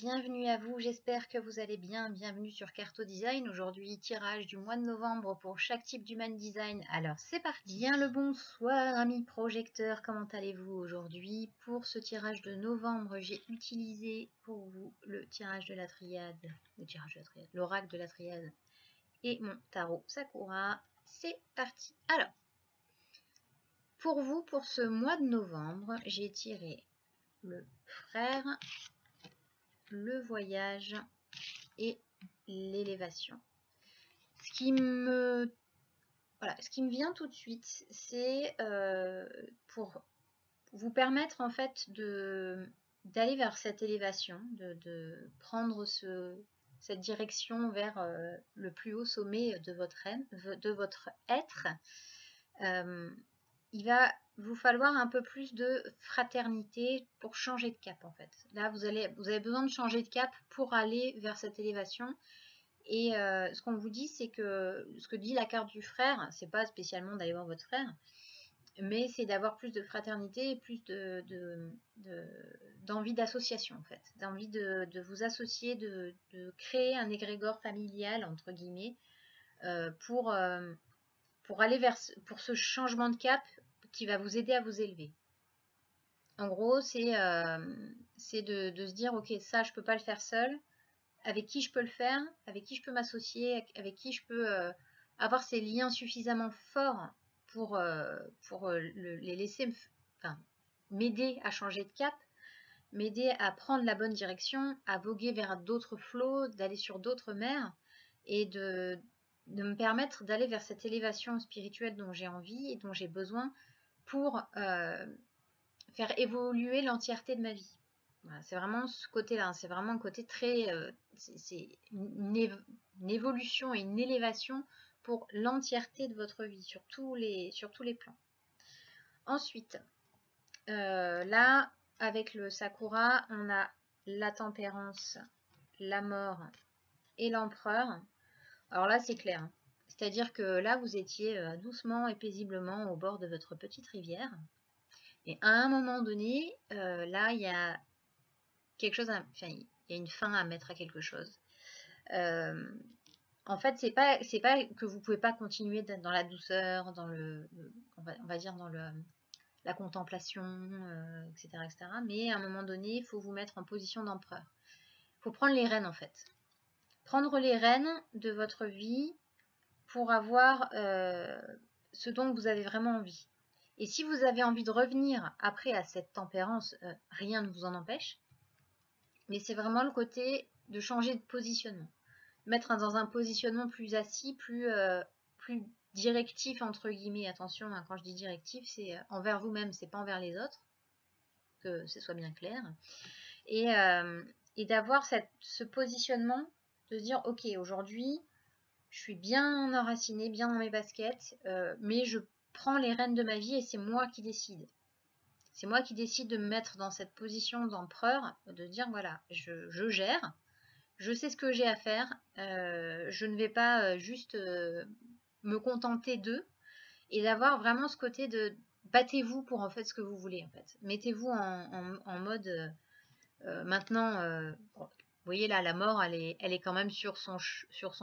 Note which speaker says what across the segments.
Speaker 1: bienvenue à vous, j'espère que vous allez bien, bienvenue sur Carto Design. Aujourd'hui, tirage du mois de novembre pour chaque type d'Human Design. Alors c'est parti. Bien le bonsoir amis projecteurs, comment allez-vous aujourd'hui? Pour ce tirage de novembre, j'ai utilisé pour vous le tirage de la triade, l'oracle de la triade et mon tarot Sakura. C'est parti. Alors, pour vous, pour ce mois de novembre, j'ai tiré le frère, le voyage et l'élévation. Ce qui me vient tout de suite, c'est pour vous permettre en fait d'aller vers cette élévation, de prendre cette direction vers le plus haut sommet de votre être. Il va vous falloir un peu plus de fraternité pour changer de cap en fait. Là, vous avez besoin de changer de cap pour aller vers cette élévation. Et ce qu'on vous dit, c'est que ce que dit la carte du frère, c'est pas spécialement d'aller voir votre frère, mais c'est d'avoir plus de fraternité et plus d'envie d'association en fait, d'envie de vous associer, de créer un égrégore familial entre guillemets pour aller pour ce changement de cap qui va vous aider à vous élever. En gros, c'est de se dire, ok, ça, je peux pas le faire seul. Avec qui je peux le faire, avec qui je peux m'associer, avec qui je peux avoir ces liens suffisamment forts pour les laisser, m'aider à changer de cap, m'aider à prendre la bonne direction, à voguer vers d'autres flots, d'aller sur d'autres mers et de me permettre d'aller vers cette élévation spirituelle dont j'ai envie et dont j'ai besoin pour faire évoluer l'entièreté de ma vie. Voilà, c'est vraiment ce côté-là, c'est vraiment un côté très... c'est une évolution et une élévation pour l'entièreté de votre vie, sur tous les plans. Ensuite, là, avec le Sakura, on a la tempérance, la mort et l'empereur. Alors là, c'est clair. C'est-à-dire que là, vous étiez doucement et paisiblement au bord de votre petite rivière. Et à un moment donné, là, il y a quelque chose, il y a une fin à mettre à quelque chose. En fait, c'est pas que vous pouvez pas continuer dans la douceur, dans on va dire dans la contemplation, etc., etc. Mais à un moment donné, il faut vous mettre en position d'empereur. Il faut prendre les rênes en fait. Prendre les rênes de votre vie pour avoir ce dont vous avez vraiment envie. Et si vous avez envie de revenir après à cette tempérance, rien ne vous en empêche. Mais c'est vraiment le côté de changer de positionnement. Mettre dans un positionnement plus assis, plus directif, entre guillemets. Attention, hein, quand je dis directif, c'est envers vous-même, c'est pas envers les autres. Que ce soit bien clair. Et d'avoir ce positionnement, de se dire, ok, aujourd'hui, je suis bien enracinée, bien dans mes baskets, mais je prends les rênes de ma vie et c'est moi qui décide. C'est moi qui décide de me mettre dans cette position d'empereur, de dire voilà, je gère, je sais ce que j'ai à faire, je ne vais pas juste me contenter d'eux, et d'avoir vraiment ce côté de battez-vous pour en fait ce que vous voulez en fait. Mettez-vous en mode maintenant, vous voyez là, la mort, elle est quand même sur son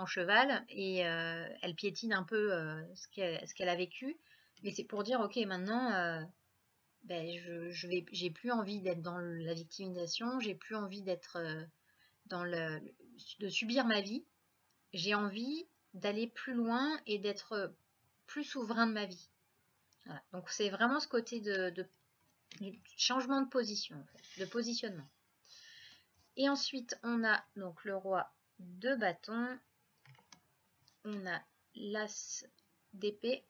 Speaker 1: cheval et elle piétine un peu ce qu'elle a vécu, mais c'est pour dire ok maintenant j'ai plus envie d'être dans la victimisation, j'ai plus envie d'être de subir ma vie, j'ai envie d'aller plus loin et d'être plus souverain de ma vie. Voilà. Donc c'est vraiment ce côté de changement de position, en fait, de positionnement. Et ensuite on a donc le roi de bâton, on a l'as d'épée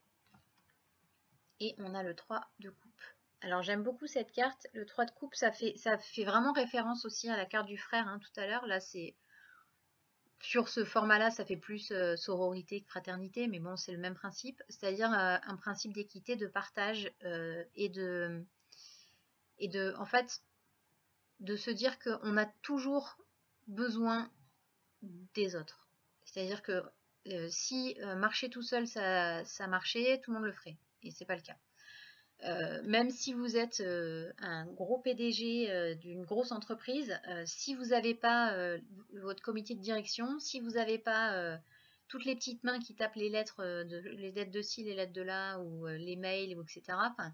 Speaker 1: et on a le 3 de coupe. Alors j'aime beaucoup cette carte, le 3 de coupe, ça fait vraiment référence aussi à la carte du frère hein, tout à l'heure. Là c'est sur ce format-là, ça fait plus sororité que fraternité, mais bon c'est le même principe, c'est-à-dire un principe d'équité, de partage et de en fait de se dire qu'on a toujours besoin des autres. C'est-à-dire que si marcher tout seul ça marchait, tout le monde le ferait, et c'est pas le cas. Même si vous êtes un gros PDG d'une grosse entreprise, si vous n'avez pas votre comité de direction, si vous n'avez pas toutes les petites mains qui tapent les lettres de ci, les lettres de là, ou les mails, etc. Enfin,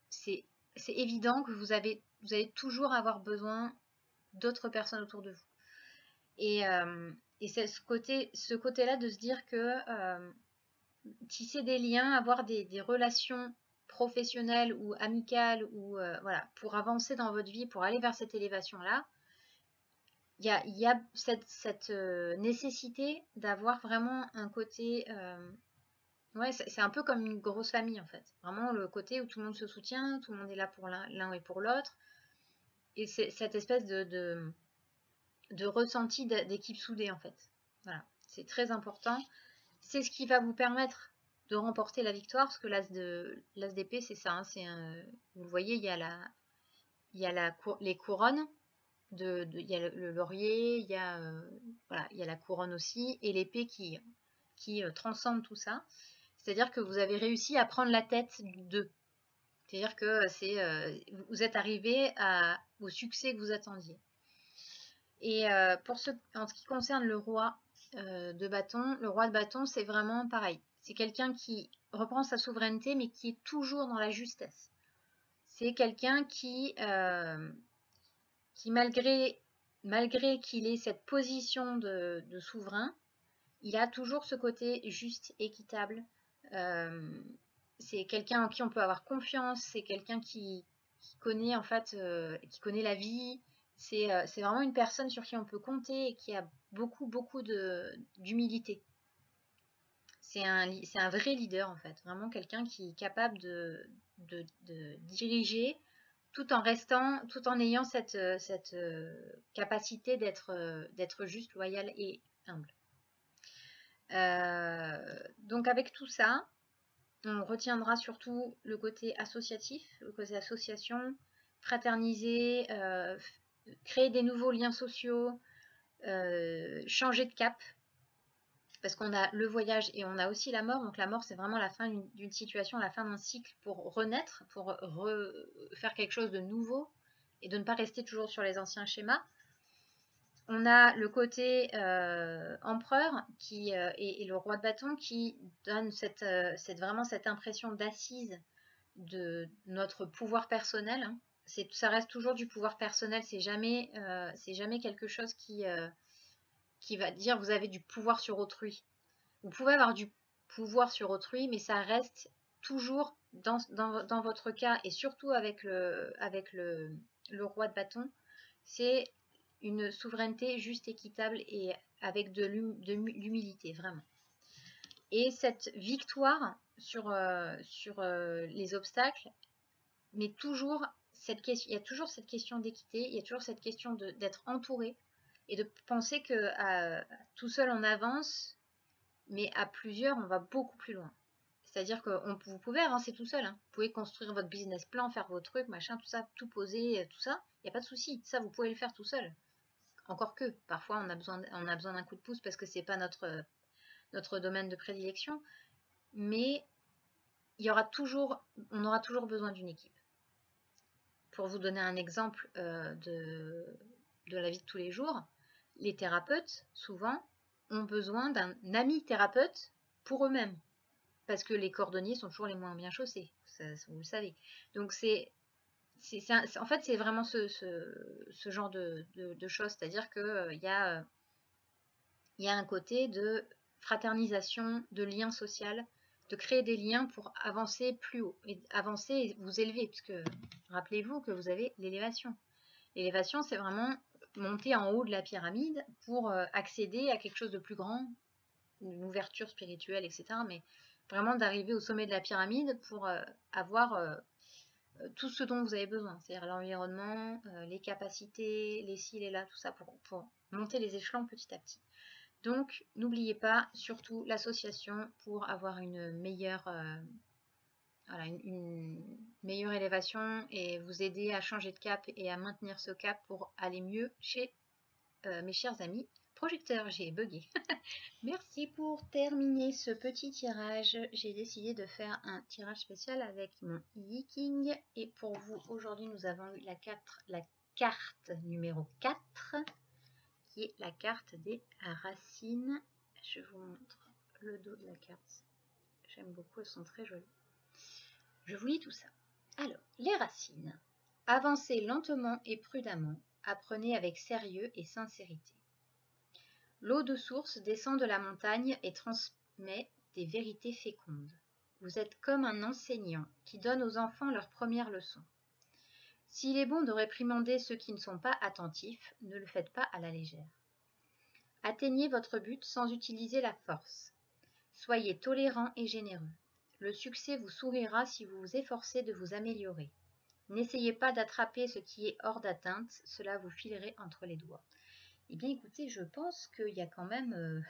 Speaker 1: c'est évident que vous allez toujours avoir besoin d'autres personnes autour de vous. Et c'est ce côté-là de se dire que tisser des liens, avoir des relations professionnelles ou amicales, ou voilà, pour avancer dans votre vie, pour aller vers cette élévation-là, il y a cette nécessité d'avoir vraiment un côté... ouais, c'est un peu comme une grosse famille en fait. Vraiment le côté où tout le monde se soutient, tout le monde est là pour l'un et pour l'autre. Et c'est cette espèce de ressenti d'équipe soudée en fait. Voilà, c'est très important. C'est ce qui va vous permettre de remporter la victoire, parce que l'as d'épée, c'est ça. Hein, vous le voyez, il y a les couronnes, il y a le laurier, il y a, voilà, il y a la couronne aussi, et l'épée qui transcende tout ça. C'est-à-dire que vous avez réussi à prendre la tête d'eux. C'est-à-dire que vous êtes arrivé au succès que vous attendiez. Et en ce qui concerne le roi de bâton, le roi de bâton, c'est vraiment pareil. C'est quelqu'un qui reprend sa souveraineté, mais qui est toujours dans la justesse. C'est quelqu'un qui malgré qu'il ait cette position de souverain, il a toujours ce côté juste, équitable. C'est quelqu'un en qui on peut avoir confiance. C'est quelqu'un qui connaît en fait, qui connaît la vie. C'est vraiment une personne sur qui on peut compter et qui a beaucoup d'humilité. C'est un vrai leader en fait, vraiment quelqu'un qui est capable de diriger tout en ayant cette capacité d'être juste, loyal et humble. Donc avec tout ça, on retiendra surtout le côté associatif, le côté association, fraterniser, créer des nouveaux liens sociaux, changer de cap, parce qu'on a le voyage et on a aussi la mort. Donc la mort, c'est vraiment la fin d'une situation, la fin d'un cycle, pour renaître, pour faire quelque chose de nouveau et de ne pas rester toujours sur les anciens schémas. On a le côté empereur et le roi de bâton qui donne vraiment cette impression d'assise de notre pouvoir personnel. Hein. Ça reste toujours du pouvoir personnel, c'est jamais quelque chose qui va dire vous avez du pouvoir sur autrui. Vous pouvez avoir du pouvoir sur autrui, mais ça reste toujours dans votre cas, et surtout avec le roi de bâton, c'est une souveraineté juste, équitable et avec de l'humilité, vraiment. Et cette victoire sur les obstacles, mais toujours il y a toujours cette question d'équité, il y a toujours cette question d'être entouré et de penser que tout seul on avance, mais à plusieurs on va beaucoup plus loin. C'est-à-dire que vous pouvez avancer tout seul, hein. Vous pouvez construire votre business plan, faire vos trucs, machin, tout ça, tout poser, tout ça, il n'y a pas de souci, ça vous pouvez le faire tout seul. Encore que, parfois on a besoin d'un coup de pouce parce que c'est pas notre domaine de prédilection, mais on aura toujours besoin d'une équipe. Pour vous donner un exemple de la vie de tous les jours, les thérapeutes, souvent, ont besoin d'un ami thérapeute pour eux-mêmes, parce que les cordonniers sont toujours les moins bien chaussés, vous le savez. Donc en fait, c'est vraiment ce genre de choses, c'est-à-dire qu'il y a un côté de fraternisation, de lien social, de créer des liens pour avancer plus haut, et avancer et vous élever, puisque rappelez-vous que vous avez l'élévation. L'élévation, c'est vraiment monter en haut de la pyramide pour accéder à quelque chose de plus grand, une ouverture spirituelle, etc. Mais vraiment d'arriver au sommet de la pyramide pour avoir tout ce dont vous avez besoin, c'est-à-dire l'environnement, les capacités, les ci, les là, tout ça, pour monter les échelons petit à petit. Donc, n'oubliez pas, surtout, l'association pour avoir une meilleure élévation et vous aider à changer de cap et à maintenir ce cap pour aller mieux chez mes chers amis projecteur, j'ai bugué. Merci pour terminer ce petit tirage. J'ai décidé de faire un tirage spécial avec mon Yi-King. Et pour vous, aujourd'hui, nous avons eu la carte numéro 4, qui est la carte des racines. Je vous montre le dos de la carte. J'aime beaucoup, elles sont très jolies. Je vous lis tout ça. Alors, les racines. Avancez lentement et prudemment. Apprenez avec sérieux et sincérité. L'eau de source descend de la montagne et transmet des vérités fécondes. Vous êtes comme un enseignant qui donne aux enfants leurs premières leçons. S'il est bon de réprimander ceux qui ne sont pas attentifs, ne le faites pas à la légère. Atteignez votre but sans utiliser la force. Soyez tolérant et généreux. Le succès vous sourira si vous vous efforcez de vous améliorer. N'essayez pas d'attraper ce qui est hors d'atteinte, cela vous filerait entre les doigts. Eh bien écoutez, je pense qu'il y a quand même une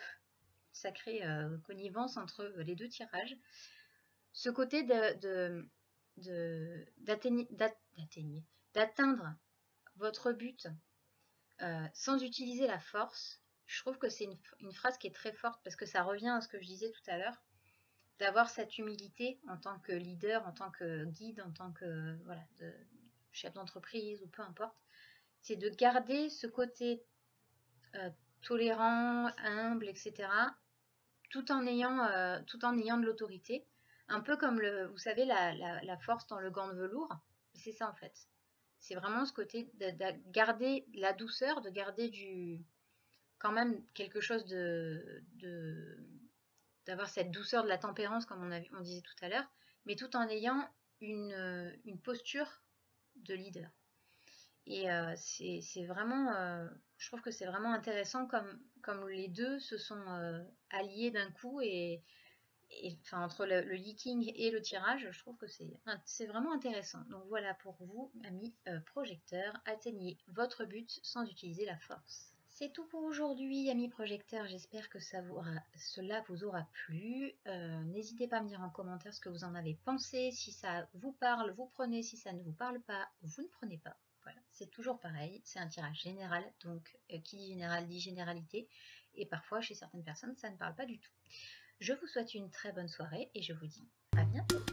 Speaker 1: sacrée connivence entre les deux tirages. Ce côté d'atteindre votre but sans utiliser la force, je trouve que c'est une phrase qui est très forte parce que ça revient à ce que je disais tout à l'heure, d'avoir cette humilité en tant que leader, en tant que guide, en tant que chef d'entreprise ou peu importe, c'est de garder ce côté tolérant, humble, etc., tout en ayant de l'autorité, un peu comme vous savez la force dans le gant de velours, c'est ça en fait. C'est vraiment ce côté de garder la douceur, de garder quand même quelque chose d'avoir cette douceur de la tempérance comme on disait tout à l'heure, mais tout en ayant une posture de leader. Et c'est vraiment, je trouve que c'est vraiment intéressant comme les deux se sont alliés d'un coup enfin, entre le leaking et le tirage, je trouve que c'est vraiment intéressant. Donc voilà pour vous, amis projecteurs, atteignez votre but sans utiliser la force. C'est tout pour aujourd'hui, amis projecteurs. J'espère que cela vous aura plu. N'hésitez pas à me dire en commentaire ce que vous en avez pensé. Si ça vous parle, vous prenez. Si ça ne vous parle pas, vous ne prenez pas. Voilà, c'est toujours pareil. C'est un tirage général. Donc, qui dit général dit généralité. Et parfois, chez certaines personnes, ça ne parle pas du tout. Je vous souhaite une très bonne soirée et je vous dis à bientôt.